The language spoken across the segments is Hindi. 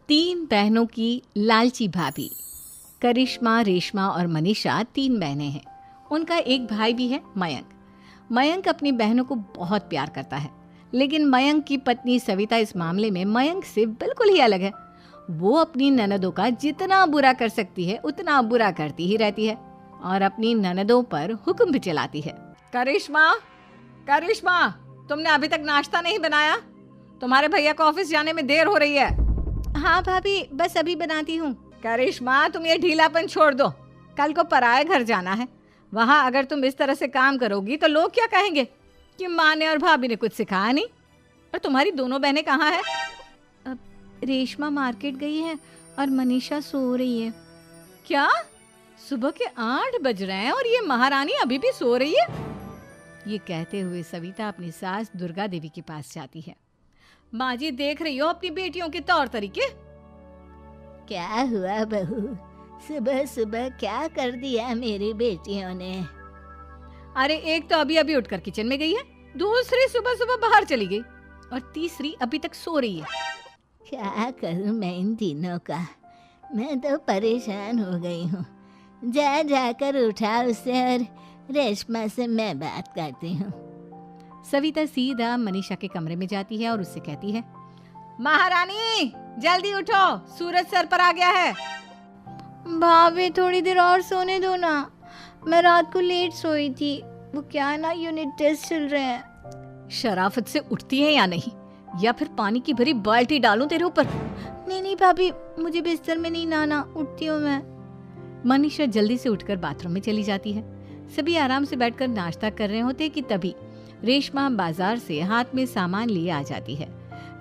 तीन बहनों की लालची भाभी। करिश्मा, रेशमा और मनीषा तीन बहनें हैं। उनका एक भाई भी है, मयंक। मयंक अपनी बहनों को बहुत प्यार करता है, लेकिन मयंक की पत्नी सविता इस मामले में मयंक से बिल्कुल ही अलग है। वो अपनी ननदों का जितना बुरा कर सकती है उतना बुरा करती ही रहती है और अपनी ननदों पर हुक्म भी चलाती है। करिश्मा, करिश्मा, तुमने अभी तक नाश्ता नहीं बनाया? तुम्हारे भैया को ऑफिस जाने में देर हो रही है। हाँ भाभी, बस अभी बनाती हूँ। करिश्मा, तुम ये ढीलापन छोड़ दो। कल को पराये घर जाना है। वहाँ अगर तुम इस तरह से काम करोगी तो लोग क्या कहेंगे कि माँ ने और भाभी ने कुछ सिखाया नहीं। और तुम्हारी दोनों बहनें कहाँ हैं? अब रेशमा मार्केट गई है और मनीषा सो रही है। क्या? सुबह के 8 बज रहे हैं और ये महारानी अभी भी सो रही है? ये कहते हुए सविता अपनी सास दुर्गा देवी के पास जाती है। माँ जी, देख रही हो अपनी बेटियों के तौर तरीके? क्या हुआ बहू, सुबह सुबह क्या कर दिया मेरी बेटियों ने? अरे एक तो अभी अभी उठकर किचन में गई है, दूसरी सुबह सुबह बाहर चली गई और तीसरी अभी तक सो रही है। क्या करूं मैं इन तीनों का, मैं तो परेशान हो गई हूँ। जा जाकर उठा उसे और रेशमा से मैं बात करती हूँ। सविता सीधा मनीषा के कमरे में जाती है और उससे कहती है, महारानी जल्दी उठो, सूरज सर पर आ गया है। भाभी थोड़ी देर और सोने दो ना, मैं रात को लेट सोई थी। वो क्या ना, यूनिट टेस्ट चल रहे हैं। शराफत से उठती है या नहीं, या फिर पानी की भरी बाल्टी डालूं तेरे ऊपर? नहीं भाभी, मुझे बिस्तर में नहीं लाना, उठती हूँ मैं। मनीषा जल्दी से उठकर बाथरूम में चली जाती है। सभी आराम से बैठकर नाश्ता कर रहे होते कि तभी रेशमा बाजार से हाथ में सामान लिए आ जाती है।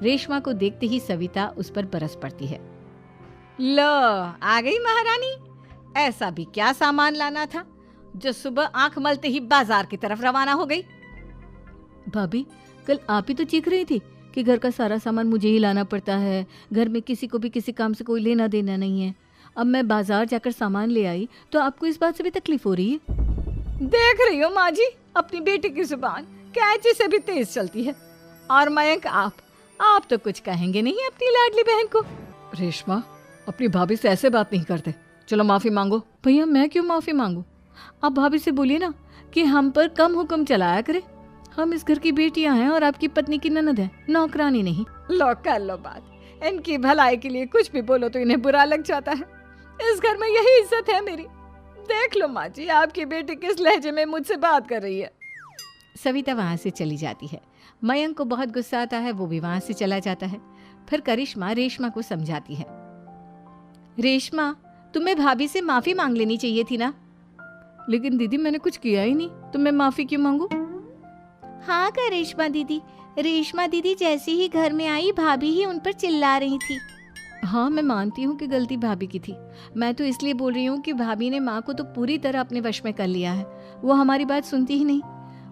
रेशमा को देखते ही सविता उस पर बरस पड़ती है। लो, आ गई महारानी। ऐसा भी क्या सामान लाना था जो सुबह आंख मलते ही बाजार की तरफ रवाना हो गई? भाभी, कल आप ही तो चीख रही थी कि घर का सारा सामान मुझे ही लाना पड़ता है, घर में किसी को भी किसी काम से कोई लेना देना नहीं है। अब मैं बाजार जाकर सामान ले आई तो आपको इस बात से भी तकलीफ हो रही है? देख रही हो माँ जी, अपनी बेटी की जुबान कैंची से भी तेज चलती है। और मयंक, आप तो कुछ कहेंगे नहीं अपनी लाडली बहन को। रेशमा, अपनी भाभी से ऐसे बात नहीं करते, चलो माफी मांगो। भैया, मैं क्यों माफी मांगू? आप भाभी से बोलिए ना कि हम पर कम हुक्म चलाया करे। हम इस घर की बेटियां हैं और आपकी पत्नी की ननद है, नौकरानी नहीं। लो कर लो बात। इनकी भलाई के लिए कुछ भी बोलो तो इन्हें बुरा लग जाता है। इस घर में यही इज्जत है मेरी। देख लो माँ जी, आपकी बेटी किस लहजे में मुझसे बात कर रही है। सविता वहां से चली जाती है। मयंक को बहुत गुस्सा आता है, वो भी वहां से चला जाता है। फिर करिश्मा रेशमा को समझाती है, रेशमा, तुम्हें भाभी से माफी मांग लेनी चाहिए थी ना। लेकिन दीदी, मैंने कुछ किया ही नहीं तो मैं माफी क्यों मांगू? हाँ करिश्मा दीदी, रेशमा दीदी जैसे ही घर में आई भाभी ही उन पर चिल्ला रही थी। हाँ, मैं मानती हूँ कि गलती भाभी की थी। मैं तो इसलिए बोल रही हूँ कि भाभी ने माँ को तो पूरी तरह अपने वश में कर लिया है। वो हमारी बात सुनती ही नहीं।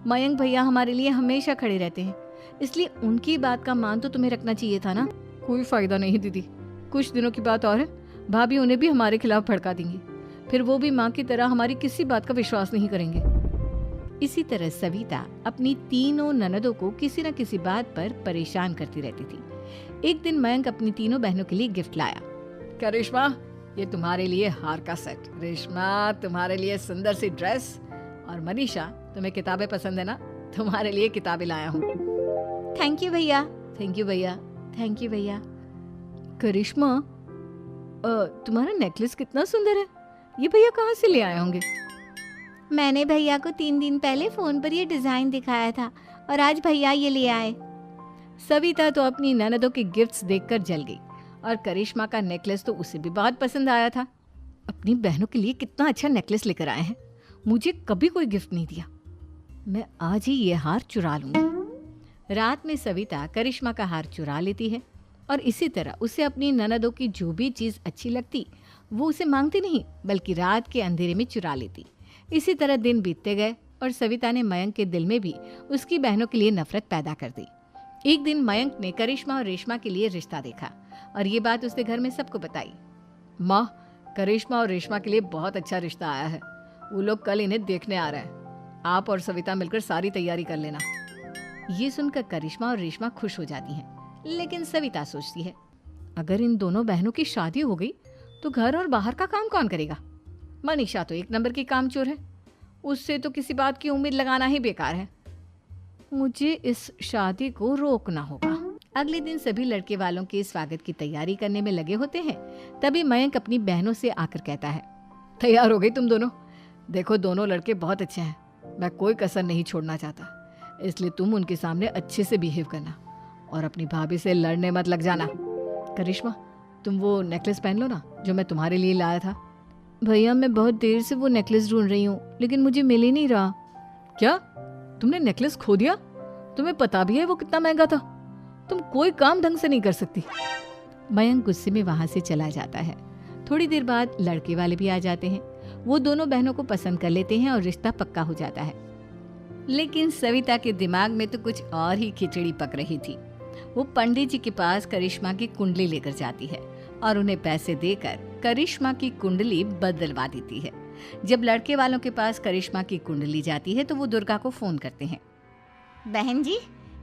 मयंक भैया हमारे लिए हमेशा खड़े रहते हैं, इसलिए उनकी बात का मान तो तुम्हें रखना चाहिए था ना। कोई फायदा नहीं दीदी, कुछ दिनों की बात और है, भाभी उन्हें भी हमारे खिलाफ भड़का देंगी। फिर वो भी माँ की तरह हमारी किसी बात का विश्वास नहीं करेंगे। इसी तरह सविता अपनी तीनों ननदों को किसी न किसी बात पर परेशान करती रहती थी। एक दिन मयंक अपनी तीनों बहनों के लिए गिफ्ट लाया। क्या रेशमा, ये तुम्हारे लिए हार का सेट। रेशमा, तुम्हारे लिए सुंदर सी ड्रेस। और मनीषा, तुम्हें किताबें पसंद है ना, तुम्हारे लिए किताबें लाया हूँ। थैंक यू भैया। थैंक यू भैया। थैंक यू भैया। करिश्मा, तुम्हारा नेकलेस कितना सुंदर है, ये भैया कहाँ से ले आए होंगे? मैंने भैया को 3 दिन पहले फोन पर ये डिजाइन दिखाया था और आज भैया ये ले आए। सविता तो अपनी ननदों के गिफ्ट्स देखकर जल गई और करिश्मा का नेकलेस तो उसे भी बहुत पसंद आया था। अपनी बहनों के लिए कितना अच्छा नेकलेस लेकर आए हैं, मुझे कभी कोई गिफ्ट नहीं दिया। मैं आज ही ये हार चुरा लूंगी। रात में सविता करिश्मा का हार चुरा लेती है और इसी तरह उसे अपनी ननदों की जो भी चीज़ अच्छी लगती वो उसे मांगती नहीं, बल्कि रात के अंधेरे में चुरा लेती। इसी तरह दिन बीतते गए और सविता ने मयंक के दिल में भी उसकी बहनों के लिए नफरत पैदा कर दी। एक दिन मयंक ने करिश्मा और रेशमा के लिए रिश्ता देखा और ये बात उसने घर में सबको बताई। माँ, करिश्मा और रेशमा के लिए बहुत अच्छा रिश्ता आया है, वो लोग कल इन्हें देखने आ रहे हैं। आप और सविता मिलकर सारी तैयारी कर लेना। ये सुनकर करिश्मा और रेशमा खुश हो जाती हैं, लेकिन सविता सोचती है, अगर इन दोनों बहनों की शादी हो गई तो घर और बाहर का काम कौन करेगा? मनीषा तो एक नंबर की कामचोर है, उससे तो किसी बात की उम्मीद लगाना ही बेकार है। मुझे इस शादी को रोकना होगा। अगले दिन सभी लड़के वालों के स्वागत की तैयारी करने में लगे होते हैं। तभी मयंक अपनी बहनों से आकर कहता है, तैयार हो गई तुम दोनों? देखो दोनों लड़के बहुत अच्छे हैं, मैं कोई कसर नहीं छोड़ना चाहता, इसलिए तुम उनके सामने अच्छे से बिहेव करना और अपनी भाभी से लड़ने मत लग जाना। करिश्मा, तुम वो नेकलेस पहन लो ना जो मैं तुम्हारे लिए लाया था। भैया मैं बहुत देर से वो नेकलेस ढूंढ रही हूँ, लेकिन मुझे मिल ही नहीं रहा। क्या तुमने नेकलेस खो दिया? तुम्हें पता भी है वो कितना महंगा था? तुम कोई काम ढंग से नहीं कर सकती। मयंक गुस्से में वहां से चला जाता है। थोड़ी देर बाद लड़के वाले भी आ जाते हैं। वो दोनों बहनों को पसंद कर लेते हैं और रिश्ता पक्का हो जाता है। लेकिन सविता के दिमाग में तो कुछ और ही खिचड़ी पक रही थी। वो पंडित जी के पास करिश्मा की कुंडली लेकर जाती है और उन्हें पैसे देकर करिश्मा की कुंडली बदलवा देती है। जब लड़के वालों के पास करिश्मा की कुंडली जाती है तो वो दुर्गा को फोन करते हैं। बहन जी,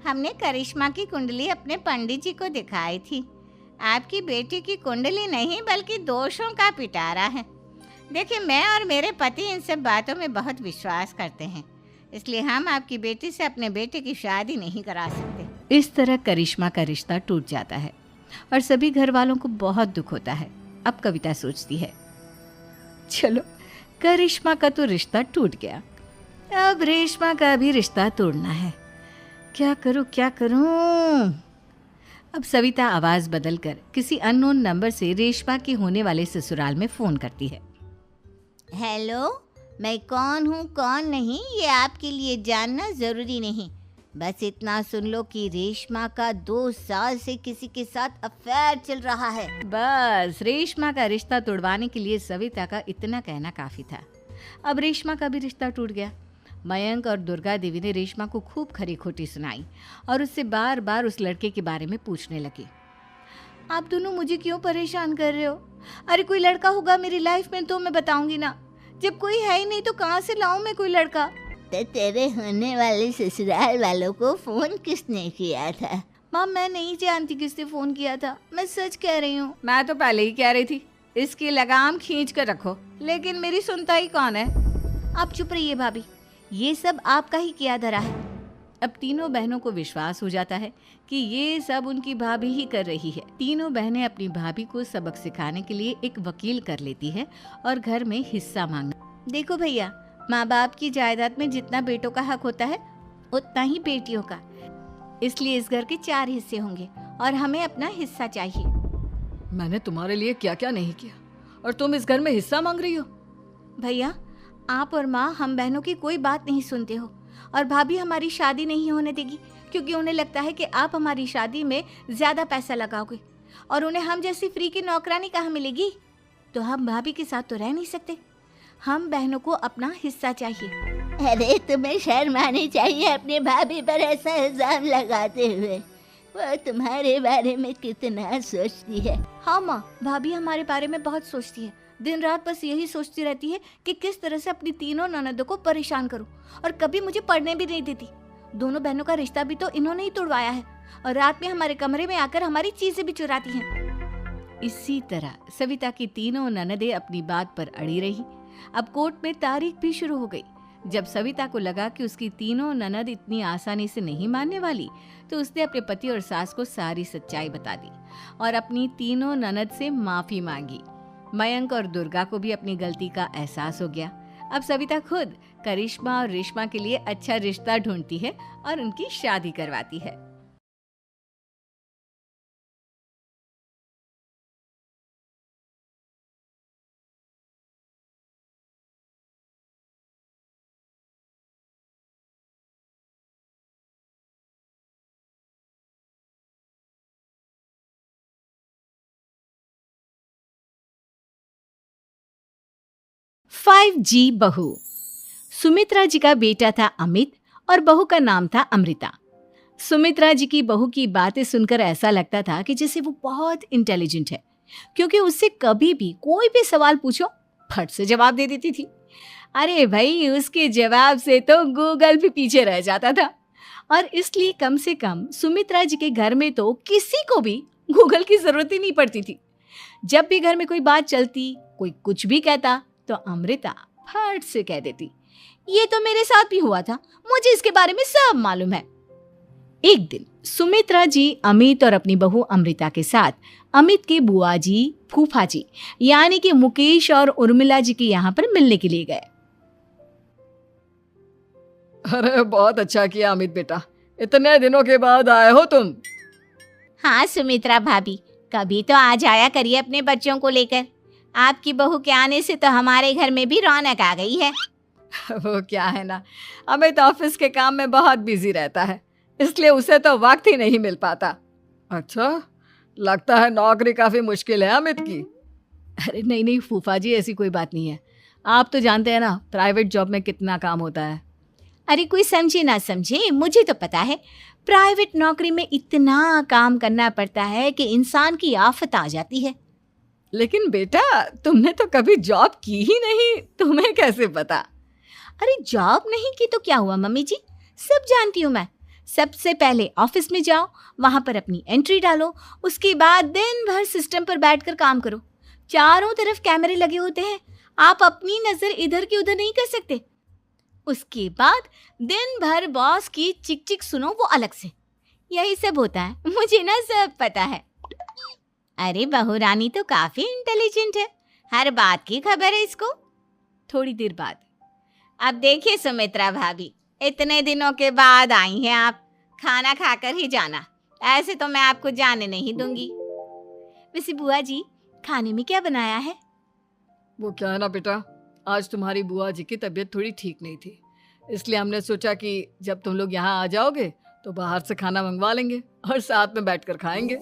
हमने करिश्मा की कुंडली अपने पंडित जी को दिखाई थी। आपकी बेटी की कुंडली नहीं बल्कि दोषों का पिटारा है। देखिए, मैं और मेरे पति इन सब बातों में बहुत विश्वास करते हैं, इसलिए हम आपकी बेटी से अपने बेटे की शादी नहीं करा सकते। इस तरह करिश्मा का रिश्ता टूट जाता है और सभी घर वालों को बहुत दुख होता है। अब कविता सोचती है, चलो करिश्मा का तो रिश्ता टूट गया, अब रेशमा का भी रिश्ता तोड़ना है। क्या करूं? अब सविता आवाज बदलकर किसी अननोन नंबर से रेशमा के होने वाले ससुराल में फोन करती है। हेलो, मैं कौन हूँ कौन नहीं ये आपके लिए जानना ज़रूरी नहीं। बस इतना सुन लो कि रेशमा का 2 साल से किसी के साथ अफेयर चल रहा है। बस रेशमा का रिश्ता तोड़वाने के लिए सविता का इतना कहना काफी था। अब रेशमा का भी रिश्ता टूट गया। मयंक और दुर्गा देवी ने रेशमा को खूब खरी खोटी सुनाई और उससे बार बार उस लड़के के बारे में पूछने लगी। आप दोनों मुझे क्यों परेशान कर रहे हो? अरे कोई लड़का होगा मेरी लाइफ में तो मैं बताऊंगी ना, जब कोई है ही नहीं तो कहाँ से लाऊं मैं कोई लड़का? तो तेरे होने वाले ससुराल वालों को फोन किसने किया था? माँ मैं नहीं जानती किसने फोन किया था, मैं सच कह रही हूँ। मैं तो पहले ही कह रही थी इसकी लगाम खींच कर रखो, लेकिन मेरी सुनता ही कौन है। आप चुप रहिए भाभी, ये सब आपका ही किया धरा है। अब तीनों बहनों को विश्वास हो जाता है कि ये सब उनकी भाभी ही कर रही है। तीनों बहनें अपनी भाभी को सबक सिखाने के लिए एक वकील कर लेती है और घर में हिस्सा मांगना। देखो भैया, माँ बाप की जायदाद में जितना बेटों का हक होता है उतना ही बेटियों का, इसलिए इस घर के 4 हिस्से होंगे और हमें अपना हिस्सा चाहिए। मैंने तुम्हारे लिए क्या क्या नहीं किया और तुम इस घर में हिस्सा मांग रही हो? भैया, आप और माँ हम बहनों की कोई बात नहीं सुनते हो और भाभी हमारी शादी नहीं होने देगी क्योंकि उन्हें लगता है कि आप हमारी शादी में ज्यादा पैसा लगाओगे और उन्हें हम जैसी फ्री की नौकरानी कहाँ मिलेगी। तो हम भाभी के साथ तो रह नहीं सकते, हम बहनों को अपना हिस्सा चाहिए। अरे तुम्हें शर्म आनी चाहिए अपनी भाभी पर ऐसा इल्जाम लगाते हुए। वो तुम्हारे बारे में कितना सोचती है। हाँ माँ, भाभी हमारे बारे में बहुत सोचती है। दिन रात बस यही सोचती रहती है कि किस तरह से अपनी तीनों ननदों को परेशान करूं और कभी मुझे पढ़ने भी नहीं देती। दोनों बहनों का रिश्ता भी तो इन्होंने ही तोड़वाया है और रात में हमारे कमरे में आकर हमारी चीजें भी चुराती हैं। इसी तरह सविता की तीनों ननदें अपनी बात पर अड़ी रही। अब कोर्ट में तारीख भी शुरू हो गई। जब सविता को लगा कि उसकी तीनों ननद इतनी आसानी से नहीं मानने वाली, तो उसने अपने पति और सास को सारी सच्चाई बता दी और अपनी तीनों ननद से माफी मांगी। मयंक और दुर्गा को भी अपनी गलती का एहसास हो गया। अब सविता खुद करिश्मा और रेशमा के लिए अच्छा रिश्ता ढूंढती है और उनकी शादी करवाती है। फाइव जी बहू। सुमित्रा जी का बेटा था अमित और बहू का नाम था अमृता। सुमित्रा जी की बहू की बातें सुनकर ऐसा लगता था कि जैसे वो बहुत इंटेलिजेंट है, क्योंकि उससे कभी भी कोई भी सवाल पूछो फट से जवाब दे देती थी। अरे भाई, उसके जवाब से तो गूगल भी पीछे रह जाता था। और इसलिए कम से कम सुमित्रा जी के घर में तो किसी को भी गूगल की जरूरत ही नहीं पड़ती थी। जब भी घर में कोई बात चलती, कोई कुछ भी कहता, तो अमृता फट से कह देती, ये तो मेरे साथ भी हुआ था, मुझे इसके बारे में सब मालूम है। एक दिन सुमित्रा जी अमित और अपनी बहू अमृता के साथ अमित के बुआ जी, फूफा जी यानी कि मुकेश और उर्मिला जी के यहाँ पर मिलने के लिए गए। अरे बहुत अच्छा किया अमित बेटा, इतने दिनों के बाद आए हो तुम। हाँ सुमित्रा भाभी, कभी तो आ जाया करिए अपने बच्चों को लेकर। आपकी बहू के आने से तो हमारे घर में भी रौनक आ गई है। वो क्या है ना, अमित ऑफिस के काम में बहुत बिजी रहता है, इसलिए उसे तो वक्त ही नहीं मिल पाता। अच्छा, लगता है नौकरी काफी मुश्किल है अमित की। अरे नहीं नहीं फूफा जी, ऐसी कोई बात नहीं है। आप तो जानते हैं ना प्राइवेट जॉब में कितना काम होता है। अरे कोई समझे ना समझे, मुझे तो पता है प्राइवेट नौकरी में इतना काम करना पड़ता है कि इंसान की आफत आ जाती है। लेकिन बेटा तुमने तो कभी जॉब की ही नहीं, तुम्हें कैसे पता? अरे जॉब नहीं की तो क्या हुआ मम्मी जी, सब जानती हूँ मैं। सबसे पहले ऑफिस में जाओ, वहां पर अपनी एंट्री डालो, उसके बाद दिन भर सिस्टम पर बैठकर काम करो। चारों तरफ कैमरे लगे होते हैं, आप अपनी नजर इधर की उधर नहीं कर सकते। उसके बाद दिन भर बॉस की चिक चिक सुनो, वो अलग से। यही सब होता है, मुझे ना सब पता है। अरे बहू रानी तो काफी इंटेलिजेंट है, हर बात की खबर है इसको। थोड़ी देर बाद, अब देखिए सुमित्रा भाभी, इतने दिनों के बाद आई हैं आप, खाना खाकर ही जाना, ऐसे तो मैं आपको जाने नहीं दूंगी। वैसे बुआ जी, खाने में क्या बनाया है? वो क्या है ना बेटा, आज तुम्हारी बुआ जी की तबीयत थोड़ी ठीक नहीं थी, इसलिए हमने सोचा कि जब तुम लोग यहाँ आ जाओगे तो बाहर से खाना मंगवा लेंगे और साथ में बैठकर खाएंगे।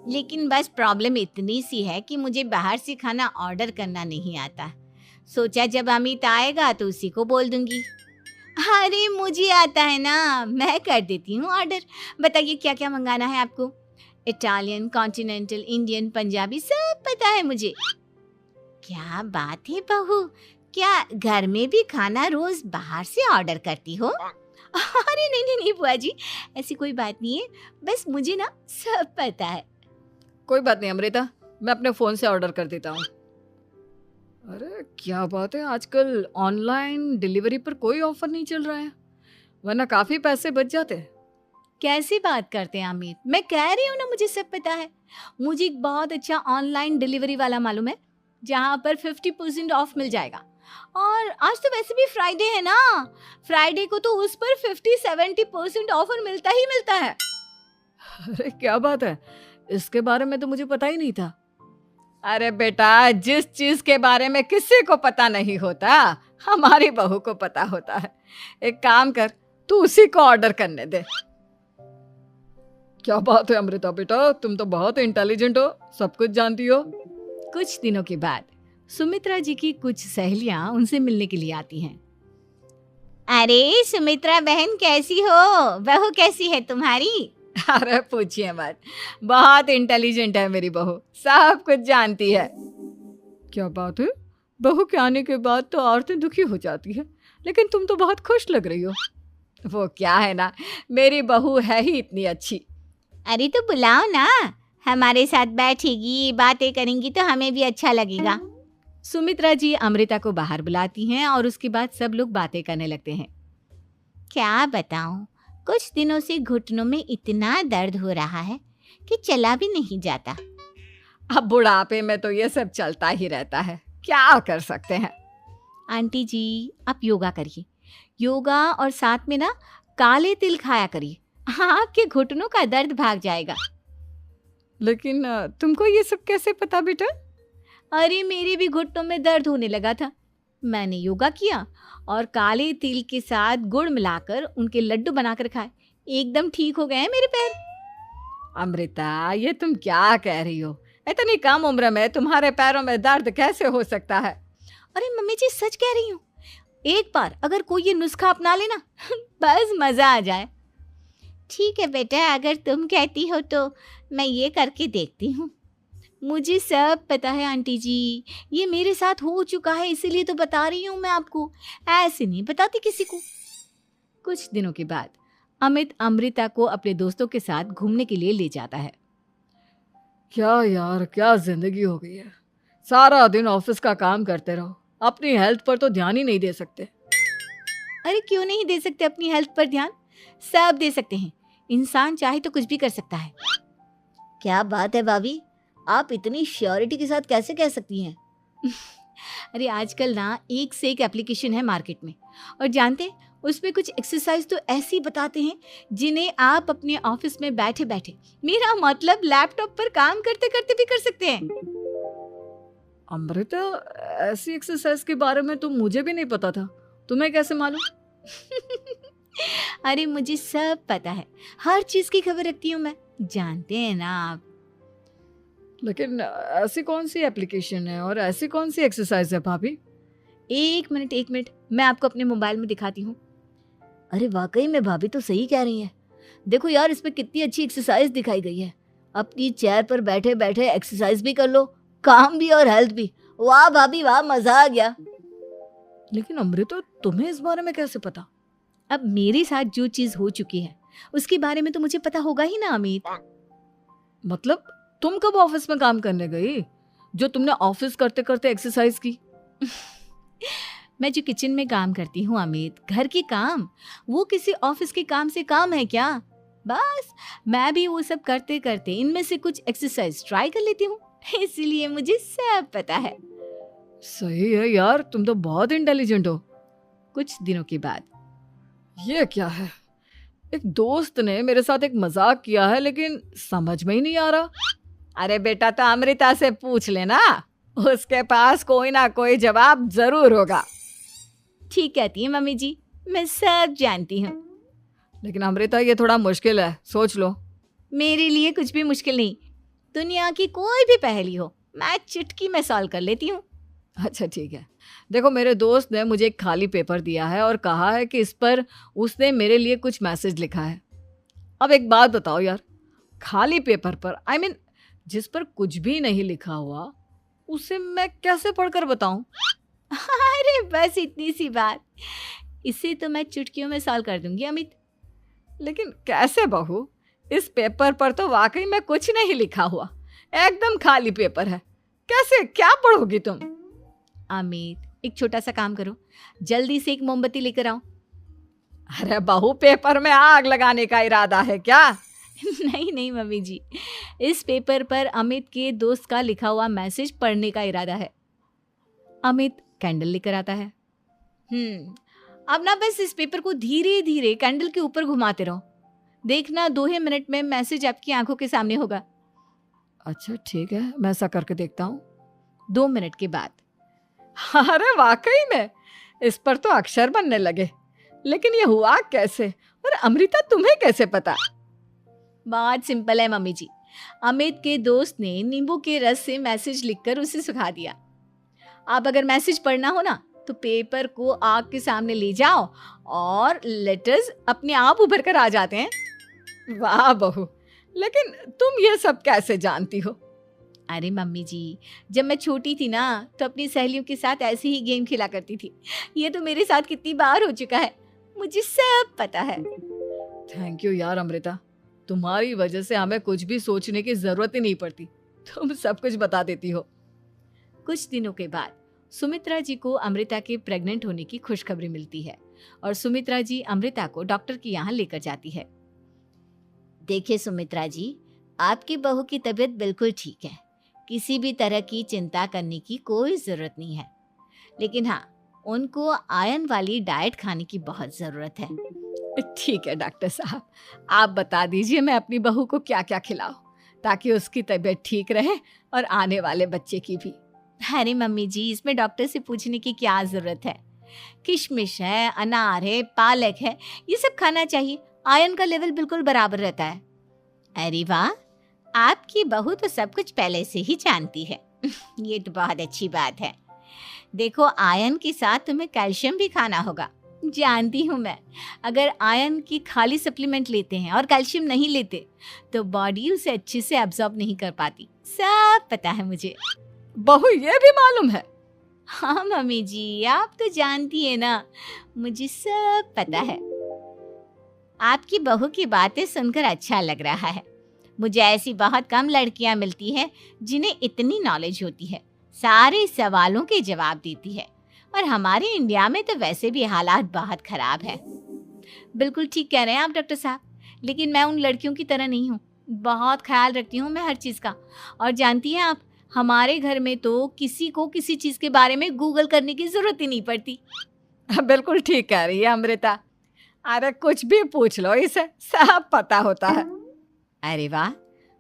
लेकिन बस प्रॉब्लम इतनी सी है कि मुझे बाहर से खाना ऑर्डर करना नहीं आता। सोचा जब अमित आएगा तो उसी को बोल दूंगी। अरे मुझे आता है ना, मैं कर देती हूँ ऑर्डर। बताइए क्या क्या मंगाना है आपको? इटालियन, कॉन्टिनेंटल, इंडियन, पंजाबी, सब पता है मुझे। क्या बात है बहू, क्या घर में भी खाना रोज बाहर से ऑर्डर करती हो? अरे नहीं नहीं नहीं बुआ जी, ऐसी कोई बात नहीं है, बस मुझे ना सब पता है। कोई बात नहीं अमृता, मैं अपने फोन से ऑर्डर कर देता हूँ। अरे क्या बात है, आजकल ऑनलाइन डिलीवरी पर कोई ऑफर नहीं चल रहा है, वरना काफी पैसे बच जाते हैं। कैसी बात करते हैं अमित, मैं कह रही हूँ ना मुझे सब पता है। मुझे एक बहुत अच्छा ऑनलाइन डिलीवरी वाला मालूम है, जहाँ पर 50% ऑफ मिल जाएगा। और आज तो वैसे भी फ्राइडे है ना, फ्राइडे को तो उस पर 50-70% ऑफर मिलता ही मिलता है। अरे क्या बात है, इसके बारे में तो मुझे पता ही नहीं था। अरे बेटा, जिस चीज के बारे में किसी को पता नहीं होता, हमारी बहू को पता होता है। एक काम कर, तू उसी को ऑर्डर करने दे। क्या बात है अमृता बेटा, तुम तो बहुत इंटेलिजेंट हो, सब कुछ जानती हो। कुछ दिनों के बाद सुमित्रा जी की कुछ सहेलियां उनसे मिलने के लिए आती हैं। अरे सुमित्रा बहन कैसी हो, बहू कैसी है तुम्हारी? अरे पूछिए मत, बहुत इंटेलिजेंट है मेरी बहू, सब कुछ जानती है। क्या बात है, बहू के आने के बाद तो औरतें दुखी हो जाती है, लेकिन तुम तो बहुत खुश लग रही हो। वो क्या है ना, मेरी बहू है ही इतनी अच्छी। अरे तो बुलाओ ना, हमारे साथ बैठेगी, बातें करेंगी तो हमें भी अच्छा लगेगा। सुमित्रा जी अमृता को बाहर बुलाती हैं और उसके बाद सब लोग बातें करने लगते हैं। क्या बताऊं, कुछ दिनों से घुटनों में इतना दर्द हो रहा है कि चला भी नहीं जाता। अब बुढ़ापे में तो ये सब चलता ही रहता है, क्या कर सकते हैं। आंटी जी आप योगा करिए, योगा और साथ में ना काले तिल खाया करिए, आपके घुटनों का दर्द भाग जाएगा। लेकिन तुमको ये सब कैसे पता बेटा? अरे मेरे भी घुटनों में दर्द होने लगा था, मैंने योगा किया और काले तिल के साथ गुड़ मिलाकर उनके लड्डू बनाकर खाए, एकदम ठीक हो गए हैं मेरे पैर। अमृता ये तुम क्या कह रही हो, इतनी कम उम्र में तुम्हारे पैरों में दर्द कैसे हो सकता है? अरे मम्मी जी सच कह रही हूँ, एक बार अगर कोई ये नुस्खा अपना लेना बस मजा आ जाए। ठीक है बेटा, अगर तुम कहती हो तो मैं ये करके देखती हूँ। मुझे सब पता है आंटी जी, ये मेरे साथ हो चुका है, इसीलिए तो बता रही हूँ मैं आपको, ऐसे नहीं बताती किसी को। कुछ दिनों के बाद अमित अमृता को अपने दोस्तों के साथ घूमने के लिए ले जाता है। क्या यार, क्या जिंदगी हो गई है। सारा दिन ऑफिस का काम करते रहो, अपनी हेल्थ पर तो ध्यान ही नहीं दे सकते। अरे क्यों नहीं दे सकते अपनी हेल्थ पर ध्यान? सब दे सकते हैं। इंसान चाहे तो कुछ भी कर सकता है। क्या बात है भाभी, आप इतनी श्योरिटी के साथ कैसे कह सकती हैं? अरे आजकल ना एक से एक एप्लीकेशन है मार्केट में, और जानते हैं उसमें कुछ एक्सरसाइज तो ऐसी बताते हैं जिन्हें आप अपने ऑफिस में बैठे बैठे, मेरा मतलब लैपटॉप पर काम करते करते भी कर सकते हैं। अमृता, ऐसी एक्सरसाइज के बारे में तो मुझे भी नहीं पता था, तुम्हें कैसे मालूम? अरे मुझे सब पता है, हर चीज की खबर रखती हूँ मैं, जानते हैं ना आप। लेकिन ऐसी कौन सी एप्लीकेशन है और ऐसी कौन सी एक्सरसाइज है भाभी? एक मिनट, मैं आपको अपने मोबाइल में दिखाती हूँ। अरे वाकई में भाभी तो सही कह रही हैं। देखो यार, इसमें कितनी अच्छी एक्सरसाइज दिखाई गई है। अपनी चेयर पर बैठे बैठे एक्सरसाइज भी कर लो, काम भी और हेल्थ भी। वाह भाभी वाह, मजा आ गया। लेकिन अमृता, तुम्हें इस बारे में कैसे पता? अब मेरे साथ जो चीज हो चुकी है उसके बारे में तो मुझे पता होगा ही ना अमित। मतलब तुम कब ऑफिस में काम करने गई जो तुमने ऑफिस करते करते एक्सरसाइज की? मैं जो किचन में काम करती हूँ अमित, घर के काम, वो किसी ऑफिस के काम से काम है क्या? बस मैं भी वो सब करते करते इनमें से कुछ एक्सरसाइज ट्राई कर लेती हूँ, इसीलिए मुझे सब पता है। सही है यार, तुम तो बहुत इंटेलिजेंट हो। कुछ दिनों के बाद, ये क्या है? एक दोस्त ने मेरे साथ एक मजाक किया है, लेकिन समझ में ही नहीं आ रहा। अरे बेटा, तो अमृता से पूछ लेना, उसके पास कोई ना कोई जवाब जरूर होगा। ठीक कहती है मम्मी जी, मैं सब जानती हूँ। लेकिन अमृता, ये थोड़ा मुश्किल है, सोच लो। मेरे लिए कुछ भी मुश्किल नहीं, दुनिया की कोई भी पहेली हो मैं चुटकी में सॉल्व कर लेती हूँ। अच्छा ठीक है, देखो मेरे दोस्त ने मुझे एक खाली पेपर दिया है और कहा है कि इस पर उसने मेरे लिए कुछ मैसेज लिखा है। अब एक बात बताओ यार, खाली पेपर पर, आई मीन जिस पर कुछ भी नहीं लिखा हुआ, उसे मैं कैसे पढ़कर बताऊं? अरे बस इतनी सी बात, इसे तो मैं चुटकियों में सॉल्व कर दूंगी अमित। लेकिन कैसे बहू? इस पेपर पर तो वाकई में कुछ नहीं लिखा हुआ, एकदम खाली पेपर है, कैसे, क्या पढ़ोगी तुम? अमित, एक छोटा सा काम करो, जल्दी से एक मोमबत्ती लेकर आओ। अरे बहू, पेपर में आग लगाने का इरादा है क्या? नहीं मम्मी जी, इस पेपर पर अमित के दोस्त का लिखा हुआ मैसेज पढ़ने का इरादा है। अमित कैंडल लेकर आता है। अब ना बस इस पेपर को धीरे धीरे कैंडल के ऊपर घुमाते रहो, देखना 2 ही मिनट में मैसेज आपकी आंखों के सामने होगा। अच्छा ठीक है, मैं ऐसा करके देखता हूँ। 2 मिनट के बाद, अरे वाकई में इस पर तो अक्षर बनने लगे, लेकिन ये हुआ कैसे? और अमृता, तुम्हें कैसे पता? बहुत सिंपल है मम्मी जी, अमित के दोस्त ने नींबू के रस से मैसेज लिखकर उसे सुखा दिया। आप अगर मैसेज पढ़ना हो ना तो पेपर को आग के सामने ले जाओ और लेटर्स अपने आप उभर कर आ जाते हैं। वाह बहू, लेकिन तुम ये सब कैसे जानती हो? अरे मम्मी जी, जब मैं छोटी थी ना तो अपनी सहेलियों के साथ ऐसे ही गेम खेला करती थी। ये तो मेरे साथ कितनी बार हो चुका है, मुझे सब पता है। थैंक यू यार अमृता, तुम्हारी वजह से हमें कुछ भी सोचने की जरूरत ही नहीं पड़ती, तुम सब कुछ बता देती हो। कुछ दिनों के बाद सुमित्रा जी को अमृता के प्रेग्नेंट होने की खुशखबरी मिलती है और सुमित्रा जी अमृता को डॉक्टर के यहाँ लेकर जाती है। देखिए सुमित्रा जी, आपकी बहू की तबीयत बिल्कुल ठीक है, किसी भी तरह की चिंता करने की कोई जरूरत नहीं है, लेकिन हाँ, उनको आयरन वाली डाइट खाने की बहुत जरूरत है। ठीक है डॉक्टर साहब, आप बता दीजिए मैं अपनी बहू को क्या क्या खिलाऊं ताकि उसकी तबीयत ठीक रहे और आने वाले बच्चे की भी। अरे मम्मी जी, इसमें डॉक्टर से पूछने की क्या जरूरत है, किशमिश है, अनार है, पालक है, ये सब खाना चाहिए, आयरन का लेवल बिल्कुल बराबर रहता है। अरे वाह, आपकी बहू तो सब कुछ पहले से ही जानती है। ये तो बहुत अच्छी बात है। देखो, आयरन के साथ तुम्हें कैल्शियम भी खाना होगा, जानती हूँ मैं। अगर आयरन की खाली सप्लीमेंट लेते हैं और कैल्शियम नहीं लेते तो बॉडी उसे अच्छे से एब्जॉर्ब नहीं कर पाती, सब पता है मुझे। बहू, ये भी मालूम है? हाँ मम्मी जी, आप तो जानती है ना, मुझे सब पता है। आपकी बहू की बातें सुनकर अच्छा लग रहा है, मुझे ऐसी बहुत कम लड़कियां मिलती हैं जिन्हें इतनी नॉलेज होती है, सारे सवालों के जवाब देती है। और हमारे इंडिया में तो वैसे भी हालात बहुत खराब है। बिल्कुल ठीक कह रहे हैं आप डॉक्टर साहब, लेकिन मैं उन लड़कियों की तरह नहीं हूँ। बहुत ख्याल रखती हूँ मैं हर चीज़ का। और जानती हैं आप, हमारे घर में तो किसी को किसी चीज़ के बारे में गूगल करने की ज़रूरत ही नहीं पड़ती। बिल्कुल ठीक कह रही है अमृता। अरे कुछ भी पूछ लो, इसे सब पता होता है। अरे वाह,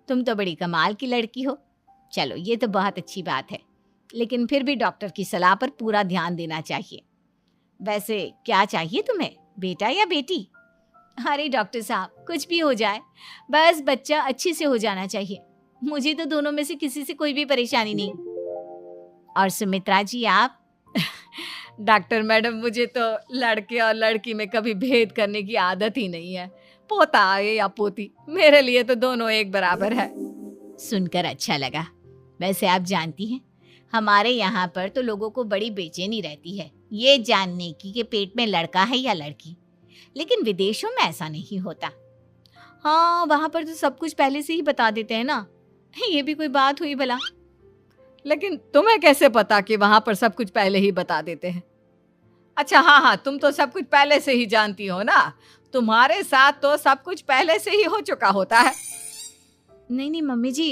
तुम तो बड़ी कमाल की लड़की हो। चलो, ये तो बहुत अच्छी बात है, लेकिन फिर भी डॉक्टर की सलाह पर पूरा ध्यान देना चाहिए। वैसे क्या चाहिए तुम्हें, बेटा या बेटी? अरे डॉक्टर साहब, कुछ भी हो जाए, बस बच्चा अच्छे से हो जाना चाहिए। मुझे तो दोनों में से किसी से कोई भी परेशानी नहीं। और सुमित्रा जी, आप? डॉक्टर मैडम, मुझे तो लड़के और लड़की में कभी भेद करने की आदत ही नहीं है। पोता आए या पोती, मेरे लिए तो दोनों एक बराबर है। सुनकर अच्छा लगा। वैसे आप जानती हैं, हमारे यहाँ पर तो लोगों को बड़ी बेचैनी रहती है ये जानने की कि पेट में लड़का है या लड़की, लेकिन विदेशों में ऐसा नहीं होता। हाँ, वहाँ पर तो सब कुछ पहले से ही बता देते हैं ना। ये भी कोई बात हुई भला? लेकिन तुम्हें कैसे पता कि वहां पर सब कुछ पहले ही बता देते हैं? अच्छा, हाँ, तुम तो सब कुछ पहले से ही जानती हो ना। तुम्हारे साथ तो सब कुछ पहले से ही हो चुका होता है। नहीं मम्मी जी,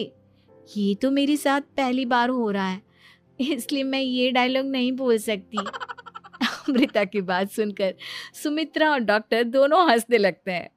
ये तो मेरे साथ पहली बार हो रहा है, इसलिए मैं ये डायलॉग नहीं बोल सकती। अमृता की बात सुनकर सुमित्रा और डॉक्टर दोनों हंसने लगते हैं।